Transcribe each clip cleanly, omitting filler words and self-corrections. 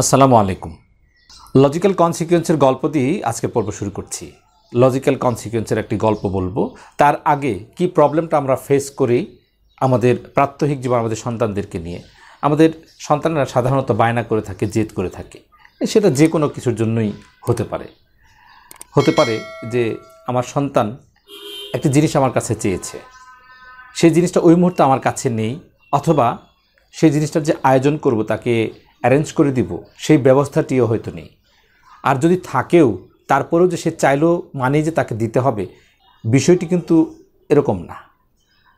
আসসালামু আলাইকুম। লজিক্যাল কনসিকুয়েন্সের গল্প দিয়েই আজকে পর্ব শুরু করছি। লজিক্যাল কনসিকুয়েন্সের একটি গল্প বলবো। তার আগে কি প্রবলেমটা আমরা ফেস করি আমাদের প্রাত্যহিক জীবন, আমাদের সন্তানদেরকে নিয়ে। আমাদের সন্তানরা সাধারণত বায়না করে থাকে, জেদ করে থাকে। সেটা যে কোনো কিছুর জন্যই হতে পারে যে আমার সন্তান একটি জিনিস আমার কাছে চেয়েছে, সেই জিনিসটা ওই মুহূর্তে আমার কাছে নেই, অথবা সেই জিনিসটার যে আয়োজন করব, তাকে অ্যারেঞ্জ করে দিব, সেই ব্যবস্থাটিও হয়তো নেই। আর যদি থাকেও, তারপরেও যে সে চাইলেও মানেই যে তাকে দিতে হবে, বিষয়টি কিন্তু এরকম না।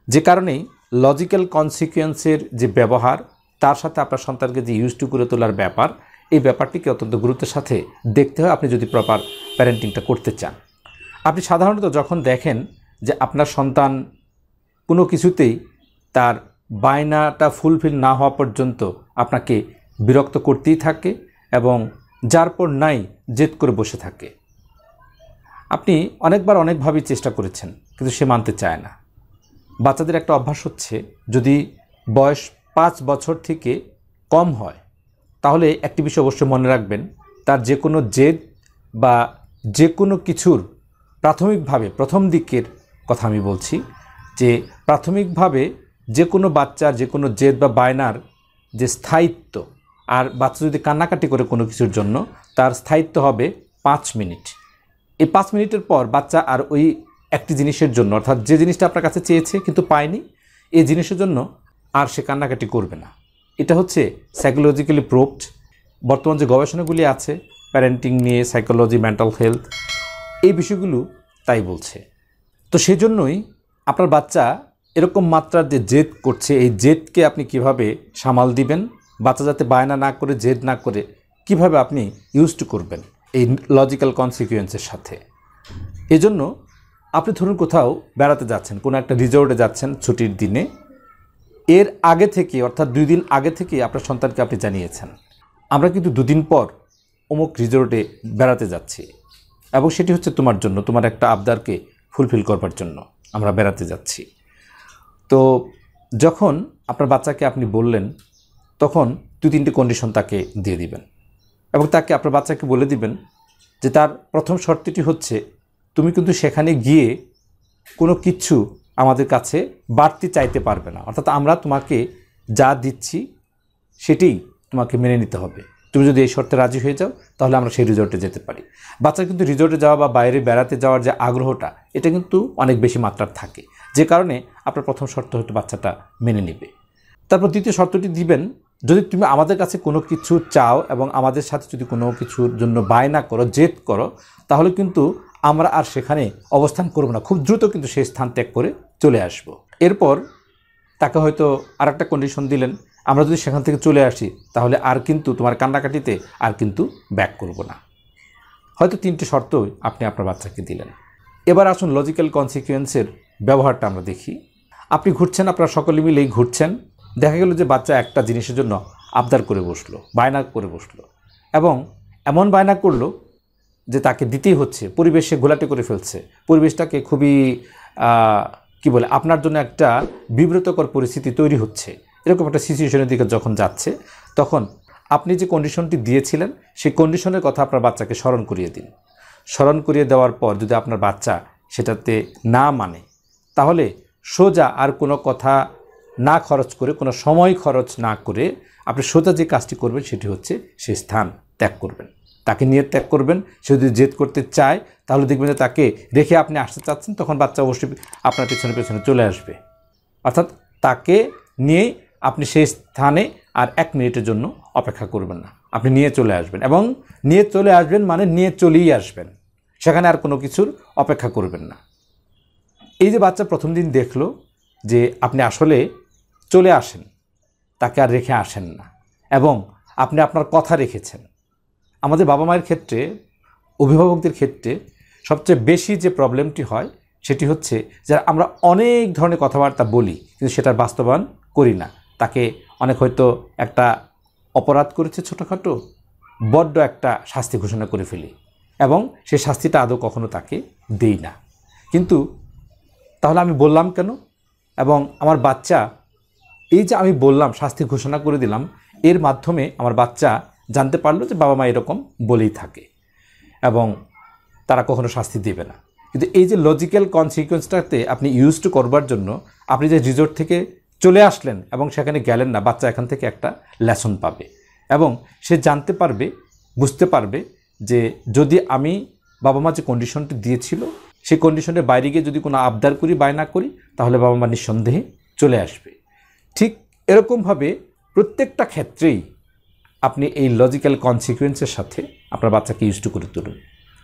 যে কারণেই লজিক্যাল কনসিকুয়েন্সের যে ব্যবহার, তার সাথে আপনার সন্তানকে যে ইউজ টু করে তোলার ব্যাপার, এই ব্যাপারটিকে অত্যন্ত গুরুত্বের সাথে দেখতে হয় আপনি যদি প্রপার প্যারেন্টিংটা করতে চান। আপনি সাধারণত যখন দেখেন যে আপনার সন্তান কোনো কিছুতেই তার বায়নাটা ফুলফিল না হওয়া পর্যন্ত আপনাকে বিরক্ত করতেই থাকে এবং যার পর নাই জেদ করে বসে থাকে, আপনি অনেকবার অনেকভাবেই চেষ্টা করেছেন, কিন্তু সে মানতে চায় না। বাচ্চাদের একটা অভ্যাস হচ্ছে, যদি বয়স 5 বছর থেকে কম হয়, তাহলে একটি বিষয় অবশ্যই মনে রাখবেন, তার যে কোনো জেদ বা যে কোনো কিছুর প্রাথমিকভাবে, প্রথম দিকের কথা আমি বলছি, যে প্রাথমিকভাবে যে কোনো বাচ্চার যে কোনো জেদ বা বায়নার যে স্থায়িত্ব, আর বাচ্চা যদি কান্নাকাটি করে কোনো কিছুর জন্য, তার স্থায়িত্ব হবে 5 মিনিট। এই 5 মিনিটের পর বাচ্চা আর ওই একটি জিনিসের জন্য, অর্থাৎ যে জিনিসটা আপনার কাছে চেয়েছে কিন্তু পায়নি, এই জিনিসের জন্য আর সে কান্নাকাটি করবে না। এটা হচ্ছে সাইকোলজিক্যালি প্রুভড। বর্তমান যে গবেষণাগুলি আছে প্যারেন্টিং নিয়ে, সাইকোলজি, মেন্টাল হেলথ, এই বিষয়গুলো তাই বলছে। তো সেজন্যই আপনার বাচ্চা এরকম মাত্রার যে জেদ করছে, এই জেদকে আপনি কিভাবে সামাল দিবেন, বাচ্চা যাতে বায়না না করে, জেদ না করে, কিভাবে আপনি ইউজ টু করবেন এই লজিক্যাল কনসিকুয়েন্সের সাথে। এজন্য আপনি ধরুন কোথাও বেড়াতে যাচ্ছেন, কোনো একটা রিসোর্টে যাচ্ছেন ছুটির দিনে, এর আগে থেকে, অর্থাৎ 2 দিন আগে থেকে আপনার সন্তানকে আপনি জানিয়েছেন, আমরা কিন্তু 2 দিন পর অমুক রিসোর্টে বেড়াতে যাচ্ছি, এবং সেটি হচ্ছে তোমার জন্য, তোমার একটা আবদারকে ফুলফিল করবার জন্য আমরা বেড়াতে যাচ্ছি। তো যখন আপনার বাচ্চাকে আপনি বললেন, তখন 2-3টি কন্ডিশন তাকে দিয়ে দিবেন, এবং তাকে, আপনার বাচ্চাকে বলে দিবেন যে তার প্রথম শর্তটি হচ্ছে, তুমি কিন্তু সেখানে গিয়ে কোনো কিছু আমাদের কাছে বাড়তি চাইতে পারবে না। অর্থাৎ আমরা তোমাকে যা দিচ্ছি সেটাই তোমাকে মেনে নিতে হবে। তুমি যদি এই শর্তে রাজি হয়ে যাও, তাহলে আমরা সেই রিসোর্টে যেতে পারি। বাচ্চা কিন্তু রিসোর্টে যাওয়া বা বাইরে বেড়াতে যাওয়ার যে আগ্রহটা, এটা কিন্তু অনেক বেশি মাত্রার থাকে, যে কারণে আপনার প্রথম শর্ত হয়তো বাচ্চাটা মেনে নেবে। তারপর দ্বিতীয় শর্তটি দিবেন, যদি তুমি আমাদের কাছে কোনো কিছু চাও এবং আমাদের সাথে যদি কোনো কিছুর জন্য বায়না করো, জেদ করো, তাহলে কিন্তু আমরা আর সেখানে অবস্থান করব না, খুব দ্রুত কিন্তু সেই স্থান ত্যাগ করে চলে আসব। এরপর তাকে হয়তো আর একটা কন্ডিশন দিলেন, আমরা যদি সেখান থেকে চলে আসি, তাহলে আর কিন্তু তোমার কান্নাকাটিতে আর কিন্তু ব্যাক করব না। হয়তো 3টে শর্তই আপনি আপনার বাচ্চাকে দিলেন। এবার আসুন লজিক্যাল কনসিকুয়েন্সের ব্যবহারটা আমরা দেখি। আপনি ঘুরছেন, আপনারা সকলে মিলেই ঘুরছেন, দেখা গেল যে বাচ্চা একটা জিনিসের জন্য আবদার করে বসলো, বায়না করে বসলো, এবং এমন বায়না করলো যে তাকে দিতেই হচ্ছে। পরিবেশে ঘোলাটে করে ফেলছে, পরিবেশটাকে খুবই আপনার জন্য একটা বিব্রতকর পরিস্থিতি তৈরি হচ্ছে। এরকম একটা সিচুয়েশনের দিকে যখন যাচ্ছে, তখন আপনি যে কন্ডিশনটি দিয়েছিলেন, সেই কন্ডিশনের কথা আপনার বাচ্চাকে স্মরণ করিয়ে দিন। স্মরণ করিয়ে দেওয়ার পর যদি আপনার বাচ্চা সেটাতে না মানে, তাহলে সোজা আর কোনো কথা না খরচ করে, কোনো সময় খরচ না করে, আপনি সোজা যে কাজটি করবেন সেটি হচ্ছে সেই স্থান ত্যাগ করবেন, তাকে নিয়ে ত্যাগ করবেন। সে যদি জেদ করতে চায়, তাহলে দেখবেন যে তাকে রেখে আপনি আসতে চাচ্ছেন, তখন বাচ্চা অবশ্যই আপনার পেছনে পেছনে চলে আসবে। অর্থাৎ তাকে নিয়ে আপনি সেই স্থানে আর 1 মিনিটের জন্য অপেক্ষা করবেন না, আপনি নিয়ে চলে আসবেন, এবং নিয়ে চলে আসবেন মানে নিয়ে চলেই আসবেন, সেখানে আর কোনো কিছুর অপেক্ষা করবেন না। এই যে বাচ্চা প্রথম দিন দেখলো যে আপনি আসলে চলে আসেন, তাকে আর রেখে আসেন না, এবং আপনি আপনার কথা রেখেছেন। আমাদের বাবা মায়ের ক্ষেত্রে, অভিভাবকদের ক্ষেত্রে সবচেয়ে বেশি যে প্রবলেমটি হয়, সেটি হচ্ছে যে আমরা অনেক ধরনের কথাবার্তা বলি, কিন্তু সেটার বাস্তবায়ন করি না। তাকে অনেক হয়তো একটা অপরাধ করেছে ছোটোখাটো, বড্ড একটা শাস্তি ঘোষণা করে ফেলি, এবং সেই শাস্তিটা আদৌ কখনো তাকে দেই না। কিন্তু তাহলে আমি বললাম কেন? এবং আমার বাচ্চা, এই যে আমি বললাম, শাস্তি ঘোষণা করে দিলাম, এর মাধ্যমে আমার বাচ্চা জানতে পারলো যে বাবা মা এরকম বলেই থাকে এবং তারা কখনো শাস্তি দেবে না। কিন্তু এই যে লজিক্যাল কনসিকুয়েন্সটাতে আপনি ইউজ টু করবার জন্য আপনি যে রিসোর্ট থেকে চলে আসলেন এবং সেখানে গেলেন না, বাচ্চা এখান থেকে একটা লেসন পাবে এবং সে জানতে পারবে, বুঝতে পারবে যে যদি আমি বাবা মা যে কন্ডিশনটি দিয়েছিল সেই কন্ডিশনের বাইরে গিয়ে যদি কোনো আবদার করি, বায়না করি, তাহলে বাবা মা নিঃসন্দেহে চলে আসবে। ঠিক এরকমভাবে প্রত্যেকটা ক্ষেত্রেই আপনি এই লজিক্যাল কনসিকুয়েন্সের সাথে আপনার বাচ্চাকে ইউজ টু করে তুলুন।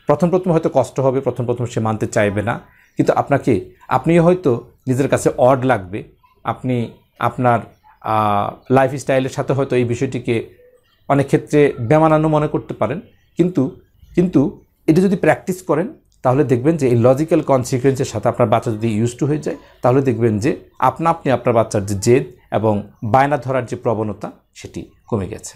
প্রথম হয়তো কষ্ট হবে, প্রথম সে মানতে চাইবে না, কিন্তু আপনিও হয়তো নিজের কাছে অড লাগবে, আপনি আপনার লাইফস্টাইলের সাথে হয়তো এই বিষয়টিকে অনেক ক্ষেত্রে বেমানানো মনে করতে পারেন, কিন্তু এটা যদি প্র্যাকটিস করেন তাহলে দেখবেন যে এই লজিক্যাল কনসিকুয়েন্সের সাথে আপনার বাচ্চা যদি ইউজ টু হয়ে যায়, তাহলে দেখবেন যে আপনি আপনার বাচ্চার যে জেদ এবং বায়না ধরার যে প্রবণতা সেটি কমে গেছে।